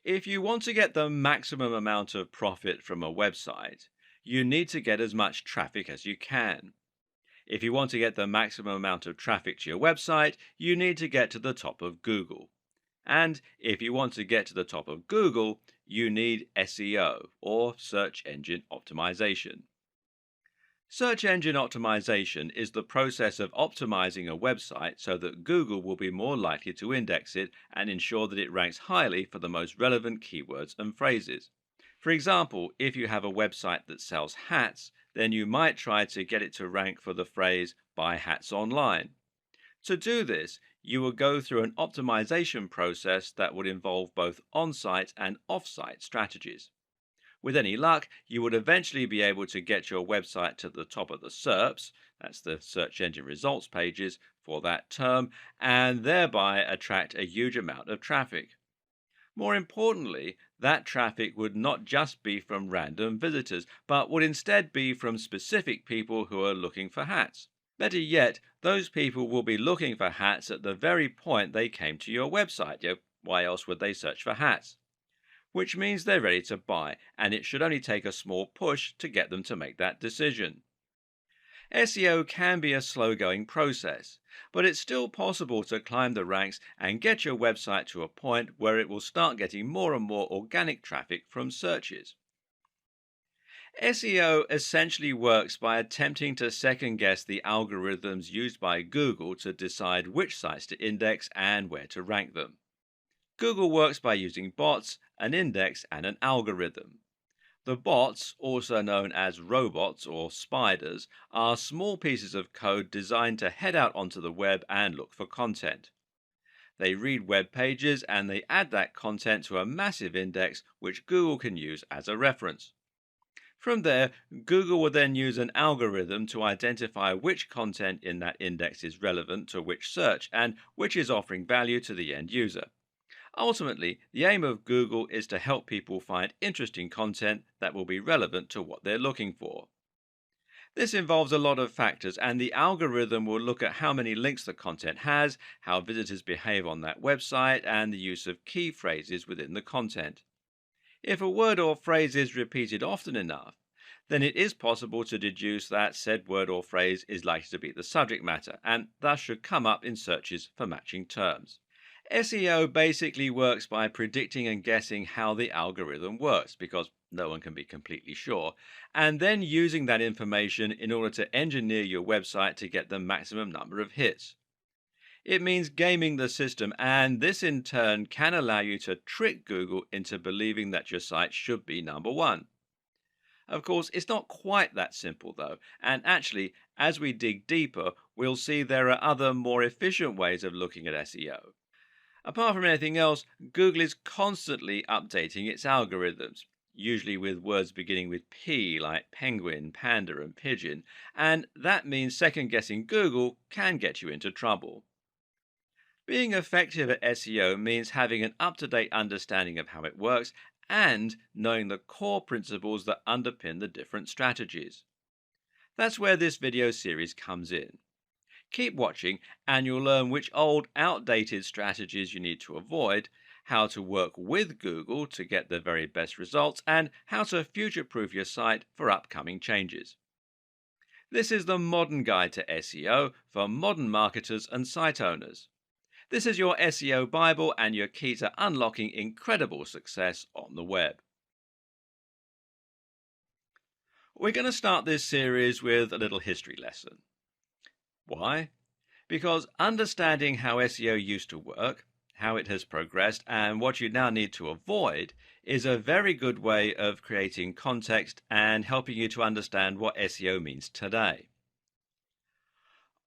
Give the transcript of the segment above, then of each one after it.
If you want to get the maximum amount of profit from a website, you need to get as much traffic as you can. If you want to get the maximum amount of traffic to your website, you need to get to the top of Google. And if you want to get to the top of Google, you need SEO, or search engine optimization. Search engine optimization is the process of optimizing a website so that Google will be more likely to index it and ensure that it ranks highly for the most relevant keywords and phrases. For example, if you have a website that sells hats, then you might try to get it to rank for the phrase buy hats online. To do this, you will go through an optimization process that would involve both on-site and off-site strategies. With any luck, you would eventually be able to get your website to the top of the SERPs, that's the search engine results pages, for that term, and thereby attract a huge amount of traffic. More importantly, that traffic would not just be from random visitors, but would instead be from specific people who are looking for hats. Better yet, those people will be looking for hats at the very point they came to your website. Why else would they search for hats? Which means they're ready to buy, and it should only take a small push to get them to make that decision. SEO can be a slow-going process, but it's still possible to climb the ranks and get your website to a point where it will start getting more and more organic traffic from searches. SEO essentially works by attempting to second-guess the algorithms used by Google to decide which sites to index and where to rank them. Google works by using bots, an index, and an algorithm. The bots, also known as robots or spiders, are small pieces of code designed to head out onto the web and look for content. They read web pages and they add that content to a massive index which Google can use as a reference. From there, Google will then use an algorithm to identify which content in that index is relevant to which search and which is offering value to the end user. Ultimately, the aim of Google is to help people find interesting content that will be relevant to what they're looking for. This involves a lot of factors, and the algorithm will look at how many links the content has, how visitors behave on that website, and the use of key phrases within the content. If a word or phrase is repeated often enough, then it is possible to deduce that said word or phrase is likely to be the subject matter, and thus should come up in searches for matching terms. SEO basically works by predicting and guessing how the algorithm works, because no one can be completely sure, and then using that information in order to engineer your website to get the maximum number of hits. It means gaming the system, and this in turn can allow you to trick Google into believing that your site should be number one. Of course, it's not quite that simple though, and actually, as we dig deeper, we'll see there are other more efficient ways of looking at SEO. Apart from anything else, Google is constantly updating its algorithms, usually with words beginning with P like penguin, panda, and pigeon, and that means second-guessing Google can get you into trouble. Being effective at SEO means having an up-to-date understanding of how it works and knowing the core principles that underpin the different strategies. That's where this video series comes in. Keep watching and you'll learn which old, outdated strategies you need to avoid, how to work with Google to get the very best results, and how to future-proof your site for upcoming changes. This is the modern guide to SEO for modern marketers and site owners. This is your SEO Bible and your key to unlocking incredible success on the web. We're going to start this series with a little history lesson. Why? Because understanding how SEO used to work, how it has progressed, and what you now need to avoid is a very good way of creating context and helping you to understand what SEO means today.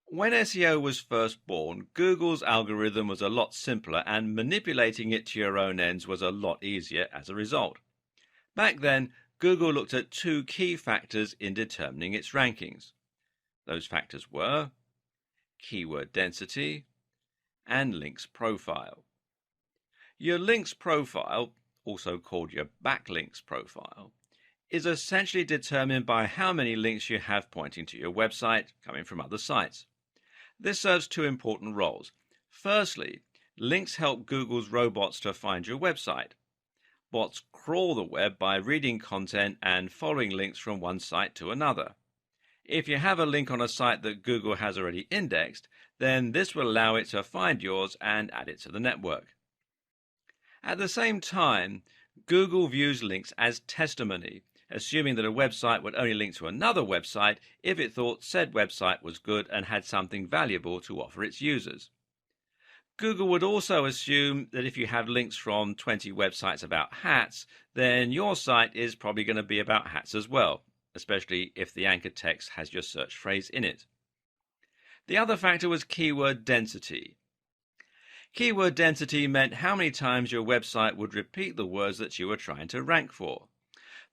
When SEO was first born, Google's algorithm was a lot simpler and manipulating it to your own ends was a lot easier as a result. Back then, Google looked at two key factors in determining its rankings. Those factors were keyword density and links profile. Your links profile, also called your backlinks profile, is essentially determined by how many links you have pointing to your website coming from other sites. This serves two important roles. Firstly, links help Google's robots to find your website. Bots crawl the web by reading content and following links from one site to another. If you have a link on a site that Google has already indexed, then this will allow it to find yours and add it to the network. At the same time, Google views links as testimony, assuming that a website would only link to another website if it thought said website was good and had something valuable to offer its users. Google would also assume that if you have links from 20 websites about hats, then your site is probably going to be about hats as well, especially if the anchor text has your search phrase in it. The other factor was keyword density. Keyword density meant how many times your website would repeat the words that you were trying to rank for.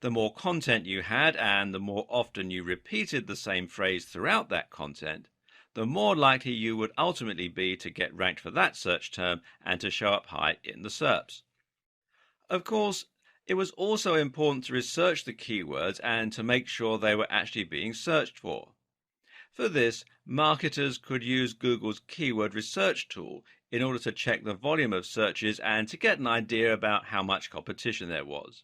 The more content you had and the more often you repeated the same phrase throughout that content, the more likely you would ultimately be to get ranked for that search term and to show up high in the SERPs. Of course, it was also important to research the keywords and to make sure they were actually being searched for. For this, marketers could use Google's keyword research tool in order to check the volume of searches and to get an idea about how much competition there was.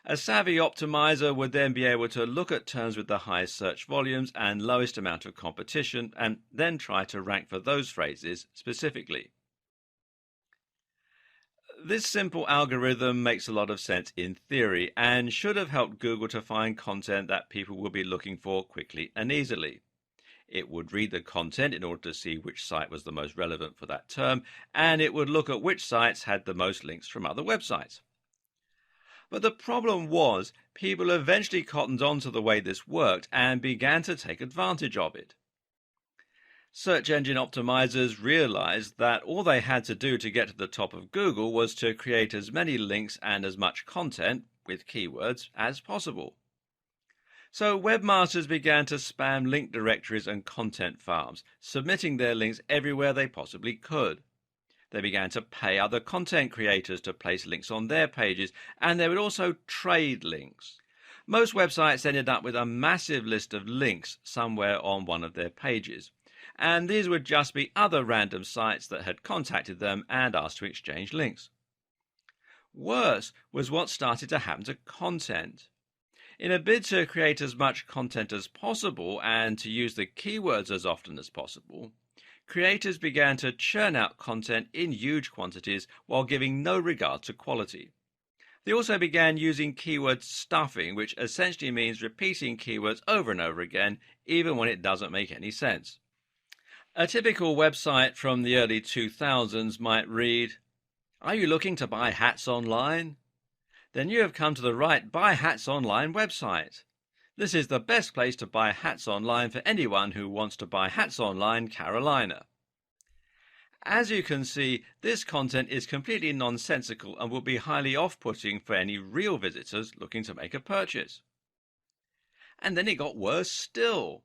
A savvy optimizer would then be able to look at terms with the highest search volumes and lowest amount of competition and then try to rank for those phrases specifically. This simple algorithm makes a lot of sense in theory and should have helped Google to find content that people will be looking for quickly and easily. It would read the content in order to see which site was the most relevant for that term, and it would look at which sites had the most links from other websites. But the problem was, people eventually cottoned on to the way this worked and began to take advantage of it. Search engine optimizers realized that all they had to do to get to the top of Google was to create as many links and as much content, with keywords, as possible. So webmasters began to spam link directories and content farms, submitting their links everywhere they possibly could. They began to pay other content creators to place links on their pages, and they would also trade links. Most websites ended up with a massive list of links somewhere on one of their pages, and these would just be other random sites that had contacted them and asked to exchange links. Worse was what started to happen to content. In a bid to create as much content as possible and to use the keywords as often as possible, creators began to churn out content in huge quantities while giving no regard to quality. They also began using keyword stuffing, which essentially means repeating keywords over and over again, even when it doesn't make any sense. A typical website from the early 2000s might read, "Are you looking to buy hats online? Then you have come to the right Buy Hats Online website. This is the best place to buy hats online for anyone who wants to buy hats online, Carolina." As you can see, this content is completely nonsensical and will be highly off-putting for any real visitors looking to make a purchase. And then it got worse still.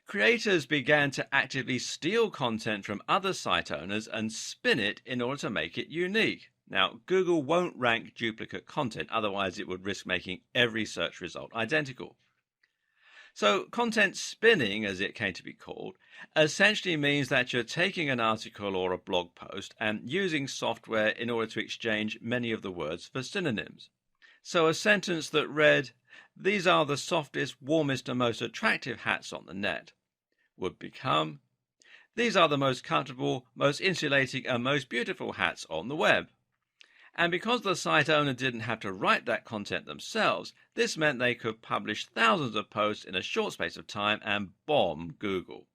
Creators began to actively steal content from other site owners and spin it in order to make it unique. Now, Google won't rank duplicate content, otherwise it would risk making every search result identical. So, content spinning, as it came to be called, essentially means that you're taking an article or a blog post and using software in order to exchange many of the words for synonyms. So a sentence that read, "These are the softest, warmest and most attractive hats on the net," would become, "These are the most comfortable, most insulating and most beautiful hats on the web." And because the site owner didn't have to write that content themselves, this meant they could publish thousands of posts in a short space of time and bomb Google.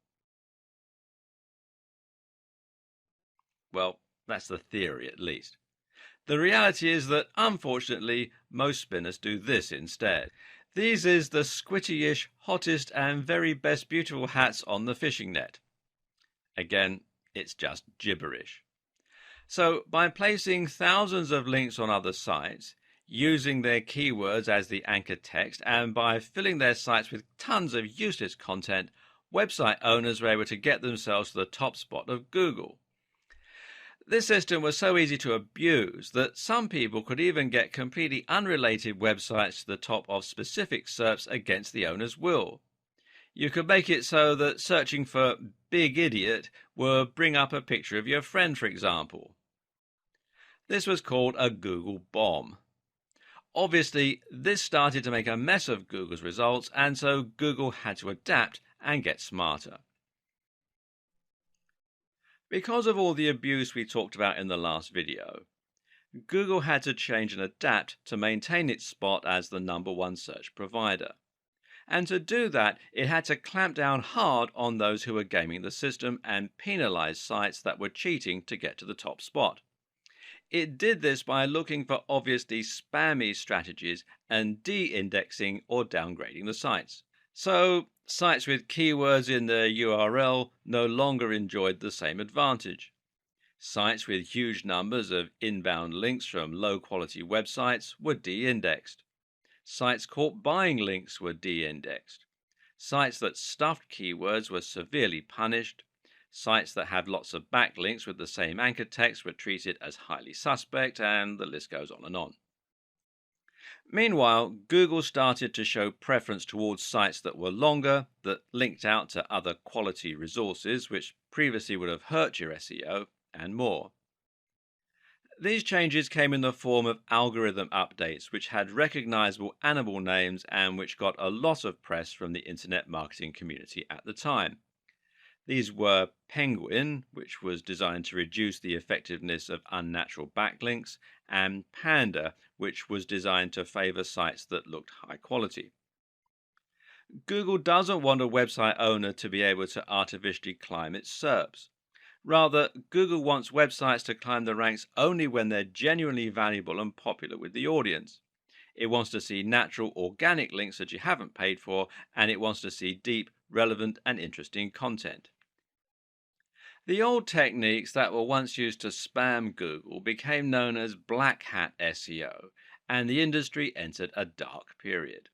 Well, that's the theory at least. The reality is that, unfortunately, most spinners do this instead. These is the squitty-ish, hottest and very best beautiful hats on the fishing net. Again, it's just gibberish. So, by placing thousands of links on other sites, using their keywords as the anchor text, and by filling their sites with tons of useless content, website owners were able to get themselves to the top spot of Google. This system was so easy to abuse that some people could even get completely unrelated websites to the top of specific SERPs against the owner's will. You could make it so that searching for Big Idiot would bring up a picture of your friend, for example. This was called a Google bomb. Obviously, this started to make a mess of Google's results, and so Google had to adapt and get smarter. Because of all the abuse we talked about in the last video, Google had to change and adapt to maintain its spot as the #1 search provider. And to do that, it had to clamp down hard on those who were gaming the system and penalize sites that were cheating to get to the top spot. It did this by looking for obviously spammy strategies and de-indexing or downgrading the sites. So, sites with keywords in their URL no longer enjoyed the same advantage. Sites with huge numbers of inbound links from low-quality websites were de-indexed. Sites caught buying links were de-indexed. Sites that stuffed keywords were severely punished. Sites that had lots of backlinks with the same anchor text were treated as highly suspect, and the list goes on and on. Meanwhile, Google started to show preference towards sites that were longer, that linked out to other quality resources which previously would have hurt your SEO, and more. These changes came in the form of algorithm updates which had recognizable animal names and which got a lot of press from the internet marketing community at the time. These were Penguin, which was designed to reduce the effectiveness of unnatural backlinks, and Panda, which was designed to favor sites that looked high quality. Google doesn't want a website owner to be able to artificially climb its SERPs. Rather, Google wants websites to climb the ranks only when they're genuinely valuable and popular with the audience. It wants to see natural, organic links that you haven't paid for, and it wants to see deep, relevant, and interesting content. The old techniques that were once used to spam Google became known as black hat SEO, and the industry entered a dark period.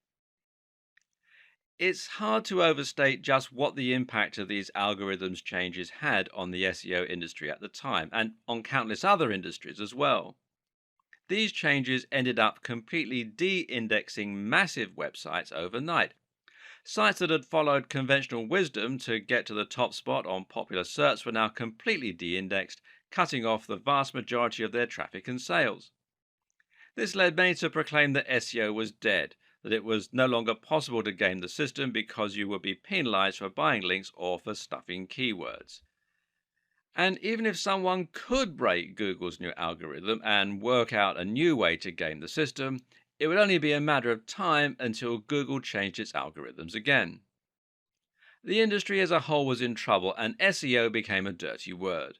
It's hard to overstate just what the impact of these algorithms changes had on the SEO industry at the time, and on countless other industries as well. These changes ended up completely de-indexing massive websites overnight. Sites that had followed conventional wisdom to get to the top spot on popular search were now completely de-indexed, cutting off the vast majority of their traffic and sales. This led many to proclaim that SEO was dead, that it was no longer possible to game the system because you would be penalized for buying links or for stuffing keywords. And even if someone could break Google's new algorithm and work out a new way to game the system, it would only be a matter of time until Google changed its algorithms again. The industry as a whole was in trouble, and SEO became a dirty word.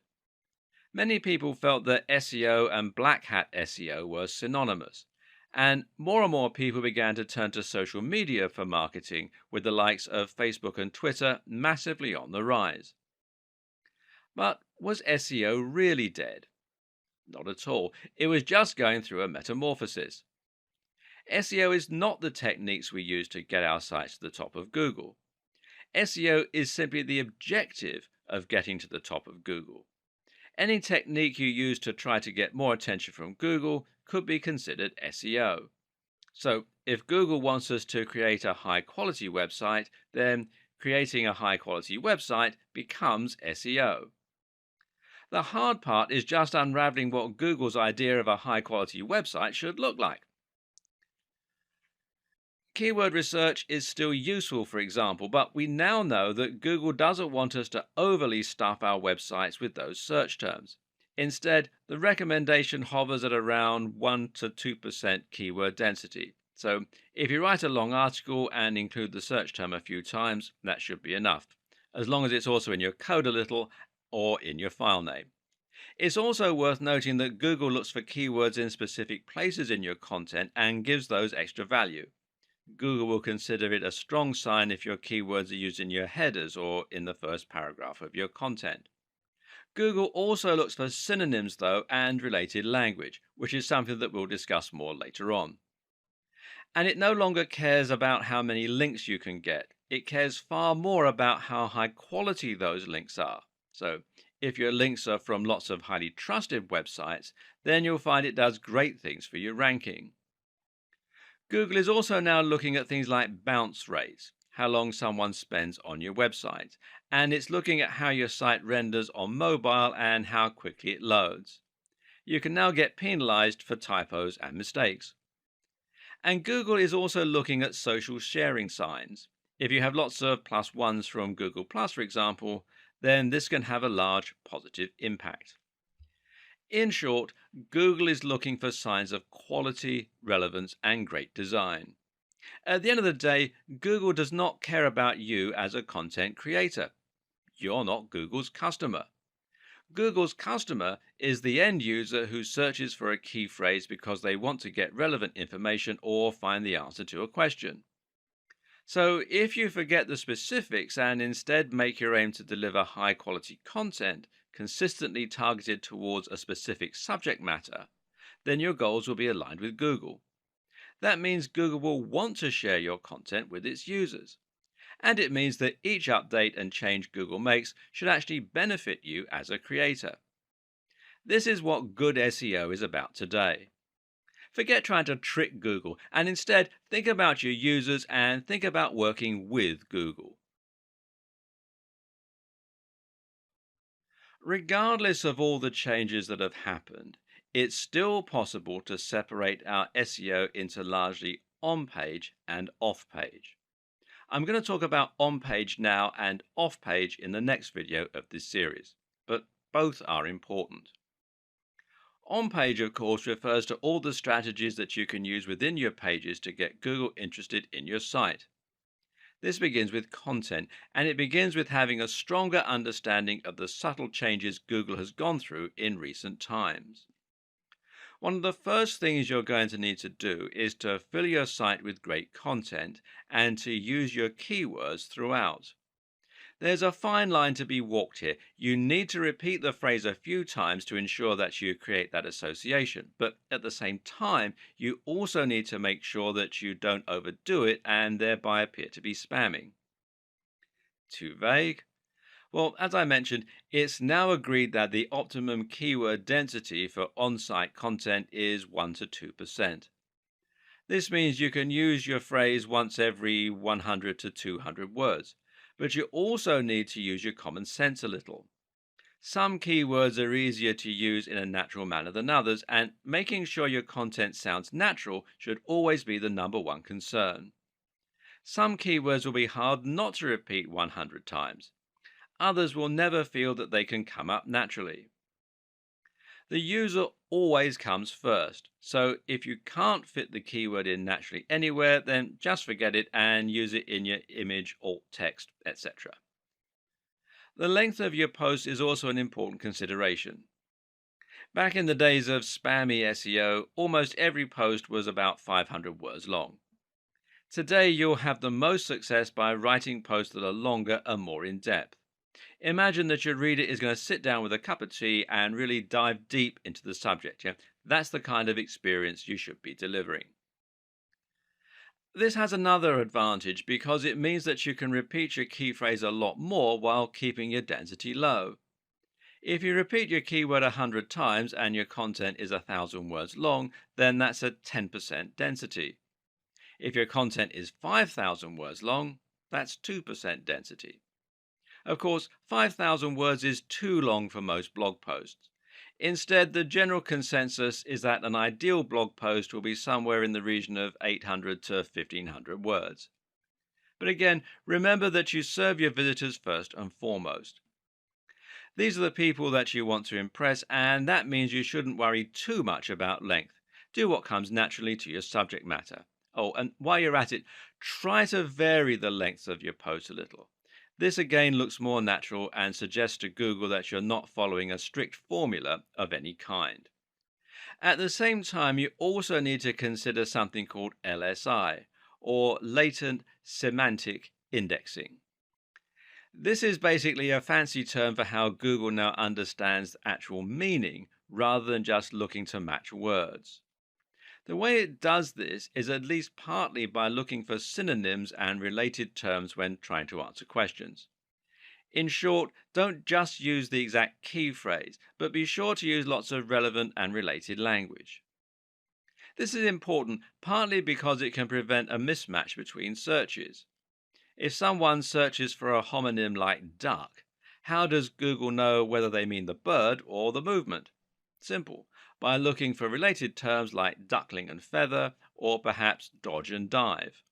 Many people felt that SEO and black hat SEO were synonymous, and more people began to turn to social media for marketing, with the likes of Facebook and Twitter massively on the rise. But was SEO really dead? Not at all. It was just going through a metamorphosis. SEO is not the techniques we use to get our sites to the top of Google. SEO is simply the objective of getting to the top of Google. Any technique you use to try to get more attention from Google could be considered SEO. So, if Google wants us to create a high-quality website, then creating a high-quality website becomes SEO. The hard part is just unraveling what Google's idea of a high-quality website should look like. Keyword research is still useful, for example, but we now know that Google doesn't want us to overly stuff our websites with those search terms. Instead, the recommendation hovers at around 1 to 2% keyword density. So, if you write a long article and include the search term a few times, that should be enough, as long as it's also in your code a little or in your file name. It's also worth noting that Google looks for keywords in specific places in your content and gives those extra value. Google will consider it a strong sign if your keywords are used in your headers or in the first paragraph of your content. Google also looks for synonyms, though, and related language, which is something that we'll discuss more later on. And it no longer cares about how many links you can get. It cares far more about how high quality those links are. So, if your links are from lots of highly trusted websites, then you'll find it does great things for your ranking. Google is also now looking at things like bounce rates, how long someone spends on your website, and it's looking at how your site renders on mobile and how quickly it loads. You can now get penalized for typos and mistakes. And Google is also looking at social sharing signs. If you have lots of plus ones from Google Plus, for example, then this can have a large positive impact. In short, Google is looking for signs of quality, relevance, and great design. At the end of the day, Google does not care about you as a content creator. You're not Google's customer. Google's customer is the end user who searches for a key phrase because they want to get relevant information or find the answer to a question. So, if you forget the specifics and instead make your aim to deliver high quality content consistently targeted towards a specific subject matter, then your goals will be aligned with Google. That means Google will want to share your content with its users. And it means that each update and change Google makes should actually benefit you as a creator. This is what good SEO is about today. Forget trying to trick Google and instead think about your users and think about working with Google. Regardless of all the changes that have happened, it's still possible to separate our SEO into largely on page and off page. I'm going to talk about on page now and off page in the next video of this series, but both are important. On page, of course, refers to all the strategies that you can use within your pages to get Google interested in your site. This begins with content, and it begins with having a stronger understanding of the subtle changes Google has gone through in recent times. One of the first things you're going to need to do is to fill your site with great content and to use your keywords throughout. There's a fine line to be walked here. You need to repeat the phrase a few times to ensure that you create that association, but at the same time, you also need to make sure that you don't overdo it and thereby appear to be spamming. Too vague? Well, as I mentioned, it's now agreed that the optimum keyword density for on site content is 1 to 2%. This means you can use your phrase once every 100 to 200 words, but you also need to use your common sense a little. Some keywords are easier to use in a natural manner than others, and making sure your content sounds natural should always be the number one concern. Some keywords will be hard not to repeat 100 times. Others will never feel that they can come up naturally. The user always comes first, so if you can't fit the keyword in naturally anywhere, then just forget it and use it in your image, alt text, etc. The length of your post is also an important consideration. Back in the days of spammy SEO, almost every post was about 500 words long. Today, you'll have the most success by writing posts that are longer and more in depth. Imagine that your reader is going to sit down with a cup of tea and really dive deep into the subject. That's the kind of experience you should be delivering. This has another advantage because it means that you can repeat your key phrase a lot more while keeping your density low. If you repeat your keyword 100 times and your content is 1,000 words long, then that's a 10% density. If your content is 5,000 words long, that's 2% density. Of course, 5,000 words is too long for most blog posts. Instead, the general consensus is that an ideal blog post will be somewhere in the region of 800 to 1,500 words. But again, remember that you serve your visitors first and foremost. These are the people that you want to impress, and that means you shouldn't worry too much about length. Do what comes naturally to your subject matter. Oh, and while you're at it, try to vary the length of your post a little. This again looks more natural and suggests to Google that you're not following a strict formula of any kind. At the same time, you also need to consider something called LSI, or latent semantic indexing. This is basically a fancy term for how Google now understands actual meaning rather than just looking to match words. The way it does this is at least partly by looking for synonyms and related terms when trying to answer questions. In short, don't just use the exact key phrase, but be sure to use lots of relevant and related language. This is important partly because it can prevent a mismatch between searches. If someone searches for a homonym like duck, how does Google know whether they mean the bird or the movement? Simple. by looking for related terms like duckling and feather, or perhaps dodge and dive.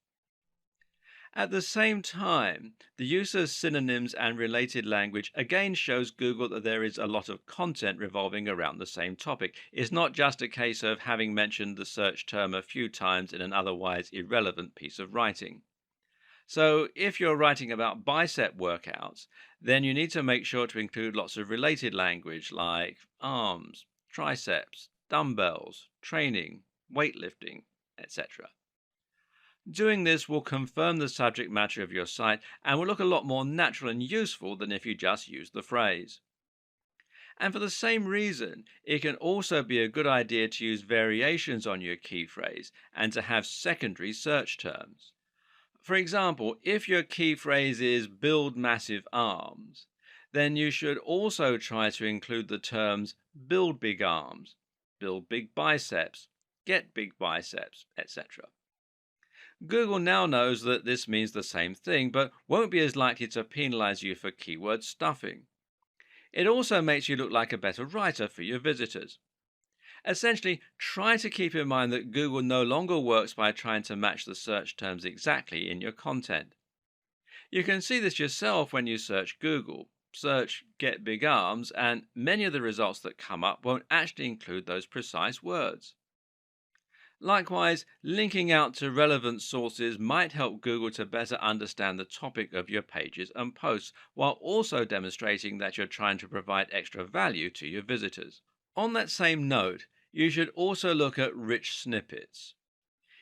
At the same time, the use of synonyms and related language again shows Google that there is a lot of content revolving around the same topic. It's not just a case of having mentioned the search term a few times in an otherwise irrelevant piece of writing. So, if you're writing about bicep workouts, then you need to make sure to include lots of related language like arms, triceps, dumbbells, training, weightlifting, etc. Doing this will confirm the subject matter of your site and will look a lot more natural and useful than if you just use the phrase. And for the same reason, it can also be a good idea to use variations on your key phrase and to have secondary search terms. For example, if your key phrase is build massive arms, then you should also try to include the terms build big arms, build big biceps, get big biceps, etc. Google now knows that this means the same thing, but won't be as likely to penalize you for keyword stuffing. It also makes you look like a better writer for your visitors. Essentially, try to keep in mind that Google no longer works by trying to match the search terms exactly in your content. You can see this yourself when you search Google. Search get big arms, and many of the results that come up won't actually include those precise words. Likewise, linking out to relevant sources might help Google to better understand the topic of your pages and posts, while also demonstrating that you're trying to provide extra value to your visitors. On that same note, you should also look at rich snippets.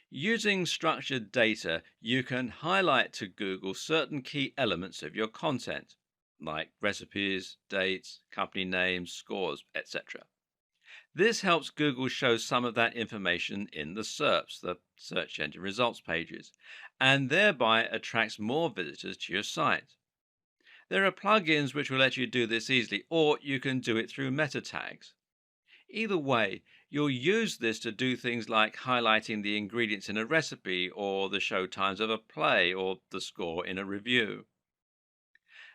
Using structured data, you can highlight to Google certain key elements of your content, like recipes, dates, company names, scores, etc. This helps Google show some of that information in the SERPs, the search engine results pages, and thereby attracts more visitors to your site. There are plugins which will let you do this easily, or you can do it through meta tags. Either way, you'll use this to do things like highlighting the ingredients in a recipe, or the show times of a play, or the score in a review.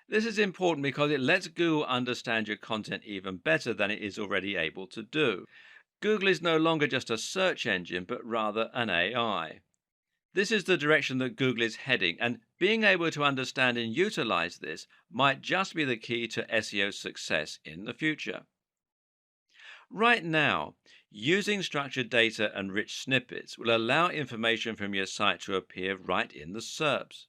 This is important because it lets Google understand your content even better than it is already able to do. Google is no longer just a search engine, but rather an AI. This is the direction that Google is heading, and being able to understand and utilize this might just be the key to SEO success in the future. Right now, using structured data and rich snippets will allow information from your site to appear right in the SERPs.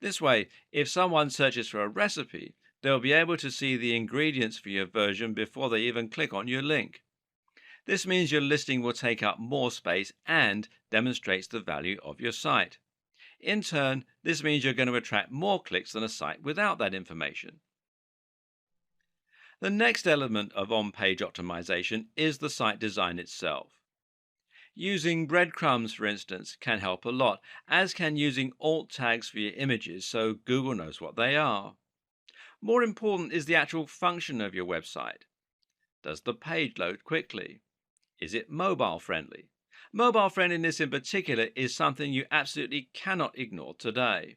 This way, if someone searches for a recipe, they'll be able to see the ingredients for your version before they even click on your link. This means your listing will take up more space and demonstrates the value of your site. In turn, this means you're going to attract more clicks than a site without that information. The next element of on-page optimization is the site design itself. Using breadcrumbs, for instance, can help a lot, as can using alt tags for your images so Google knows what they are. More important is the actual function of your website. Does the page load quickly? Is it mobile friendly? Mobile friendliness in particular is something you absolutely cannot ignore today.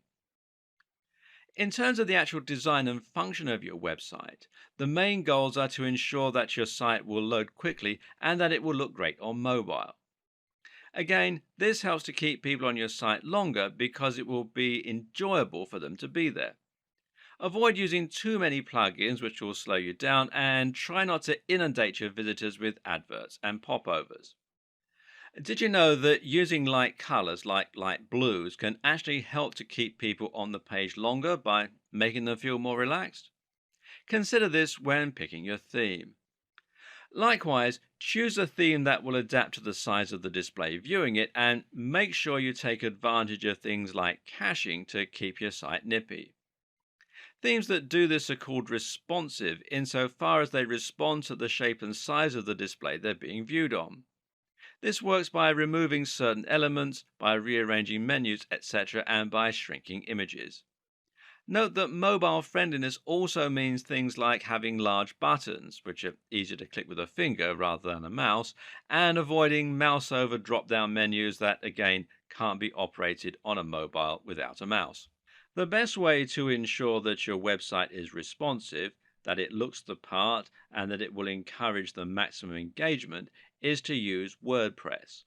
In terms of the actual design and function of your website, the main goals are to ensure that your site will load quickly and that it will look great on mobile. Again, this helps to keep people on your site longer because it will be enjoyable for them to be there. Avoid using too many plugins which will slow you down, and try not to inundate your visitors with adverts and popovers. Did you know that using light colors like light blues can actually help to keep people on the page longer by making them feel more relaxed? Consider this when picking your theme. Likewise, choose a theme that will adapt to the size of the display viewing it, and make sure you take advantage of things like caching to keep your site nippy. Themes that do this are called responsive insofar as they respond to the shape and size of the display they're being viewed on. This works by removing certain elements, by rearranging menus, etc., and by shrinking images. Note that mobile friendliness also means things like having large buttons, which are easier to click with a finger rather than a mouse, and avoiding mouse over drop down menus that, again, can't be operated on a mobile without a mouse. The best way to ensure that your website is responsive, that it looks the part, and that it will encourage the maximum engagement is to use WordPress.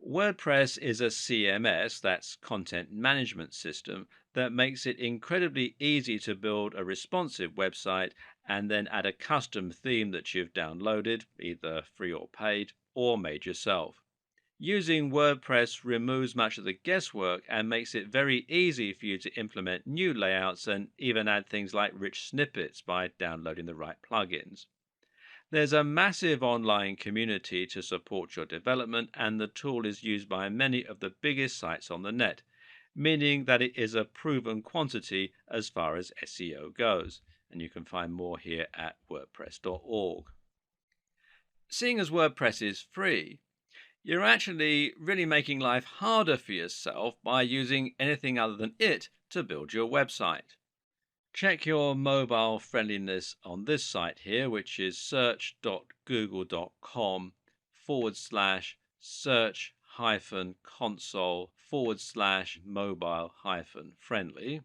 WordPress is a CMS, that's content management system, that makes it incredibly easy to build a responsive website and then add a custom theme that you've downloaded, either free or paid, or made yourself. Using WordPress removes much of the guesswork and makes it very easy for you to implement new layouts and even add things like rich snippets by downloading the right plugins. There's a massive online community to support your development, and the tool is used by many of the biggest sites on the net, meaning that it is a proven quantity as far as SEO goes. And you can find more here at wordpress.org. Seeing as WordPress is free, you're actually really making life harder for yourself by using anything other than it to build your website. Check your mobile friendliness on this site here, which is search.google.com/search console/mobile-friendly,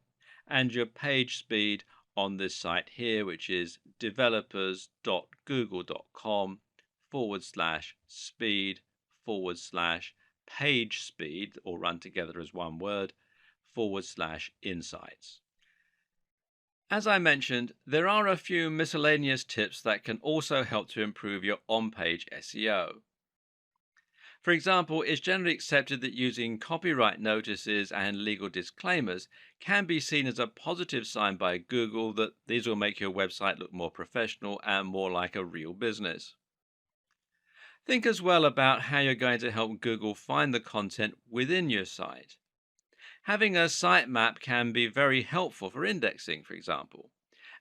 and your page speed on this site here, which is developers.google.com/speed/page speed, all run together as one word, /insights. As I mentioned, there are a few miscellaneous tips that can also help to improve your on-page SEO. For example, it's generally accepted that using copyright notices and legal disclaimers can be seen as a positive sign by Google that these will make your website look more professional and more like a real business. Think as well about how you're going to help Google find the content within your site. Having a sitemap can be very helpful for indexing, for example.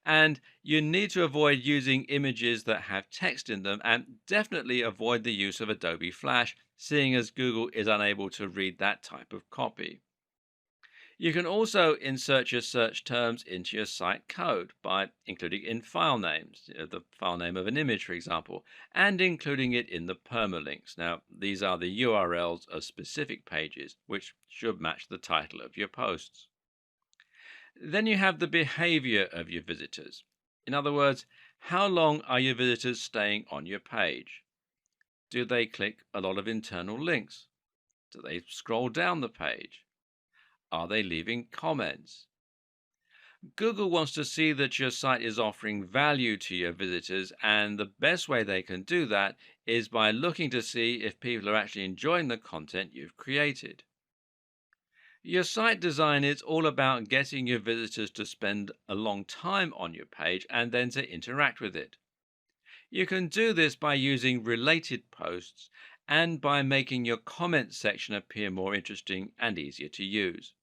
And you need to avoid using images that have text in them, and definitely avoid the use of Adobe Flash, seeing as Google is unable to read that type of copy. You can also insert your search terms into your site code by including in file names, the file name of an image, for example, and including it in the permalinks. Now, these are the URLs of specific pages, which should match the title of your posts. Then you have the behavior of your visitors. In other words, how long are your visitors staying on your page? Do they click a lot of internal links? Do they scroll down the page? Are they leaving comments? Google wants to see that your site is offering value to your visitors, and the best way they can do that is by looking to see if people are actually enjoying the content you've created. Your site design is all about getting your visitors to spend a long time on your page and then to interact with it. You can do this by using related posts and by making your comment section appear more interesting and easier to use.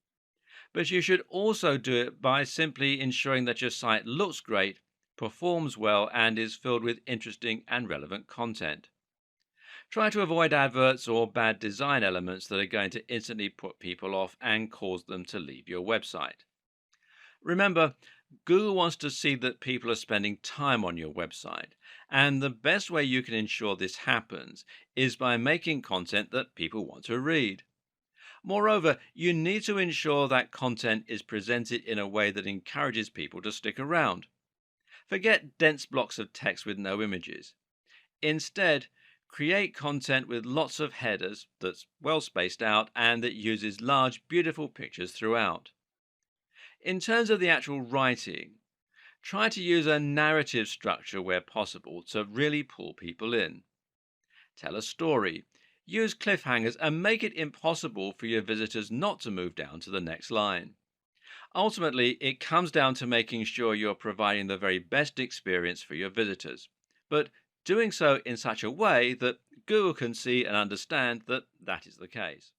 But you should also do it by simply ensuring that your site looks great, performs well, and is filled with interesting and relevant content. Try to avoid adverts or bad design elements that are going to instantly put people off and cause them to leave your website. Remember, Google wants to see that people are spending time on your website, and the best way you can ensure this happens is by making content that people want to read. Moreover, you need to ensure that content is presented in a way that encourages people to stick around. Forget dense blocks of text with no images. Instead, create content with lots of headers that's well spaced out and that uses large, beautiful pictures throughout. In terms of the actual writing, try to use a narrative structure where possible to really pull people in. Tell a story. Use cliffhangers and make it impossible for your visitors not to move down to the next line. Ultimately, it comes down to making sure you're providing the very best experience for your visitors, but doing so in such a way that Google can see and understand that that is the case.